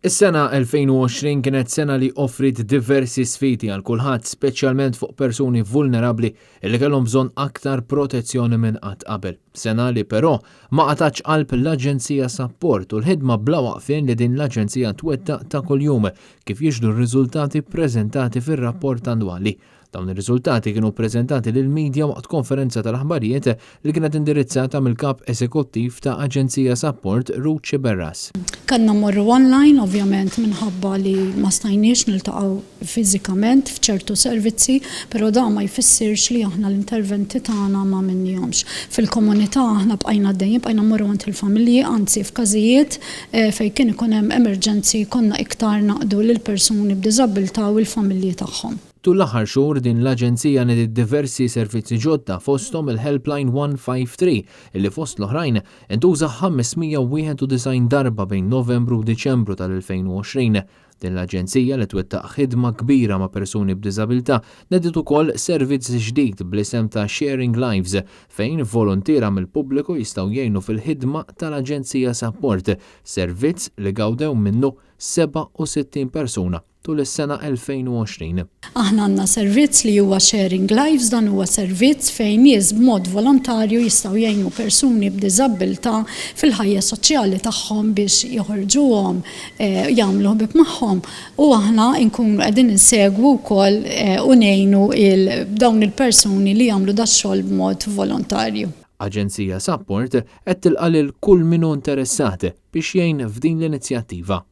Is-sena 2020 kienet sena li offrit diversi sfidi għal kulħadd, speċjalment fuq persuni vulnerabbli li kellhom bżonn aktar protezzjoni minn qatt qabel. Sena li però ma qatax qalb l-Aġenzija Support u l-ħidma bla waqfien li din l-Aġenzija twettaq ta' kuljum kif jiġdu r-riżultati ppreżentati fir-rapport annwali. Dawn ir-riżultati kienu ppreżentati lill-midja waqt konferenza tal-aħbarijiet li kienet indirizzata mill-kap eżekuttiv ta' Aġenzija Support Ruċi Berras. Kanna morru online, ovvjament minħabba li ma stajniex niltaqgħu fiżikament f'ċertu servizzi, però da ma jfissirx li aħna l-interventi tagħna ma minnihomx. Fil-komunità aħna bqajna dejjem bqajna morru għand il-familji, anzi f'każijiet fejn kien ikun hemm emerġenzi konna iktar naqdu lil persuni b'diżabilità u l-familji tagħhom. Tul l-aħħar xhur din l-Aġenzija nediet diversi servizzi ġodda fosthom il-Helpline 153 illi fost l-oħrajn intuża 591 darba bejn Novembru u Diċembru tal-2020. Din l-Aġenzija li twettaq ħidma kbira ma' persuni b'diżabilità nediet ukoll servizz ġdid bl-isem ta' Sharing Lives fejn volontiera mill-pubbliku jistgħu jgħinu fil-ħidma tal-Aġenzija Support, servizz li gawdew minnu 67 persuna tul is-sena 2020. Aħna għandna servizz li huwa Sharing Lives, dan huwa servizz fejn nies b'mod volontarju jistgħu jgħinu persuni b'diżabilità fil-ħajja soċjali tagħhom biex joħorġuhom jagħmlu ħbieb magħhom u aħna nkunu qegħdin insegwu wkoll u ngħinu dawn il-persuni li jagħmlu dax-xogħol b'mod volontarju. Aġenzija Support qed tilqa' lil kull min hu interessat biex jgħin f'din l-inizjattiva.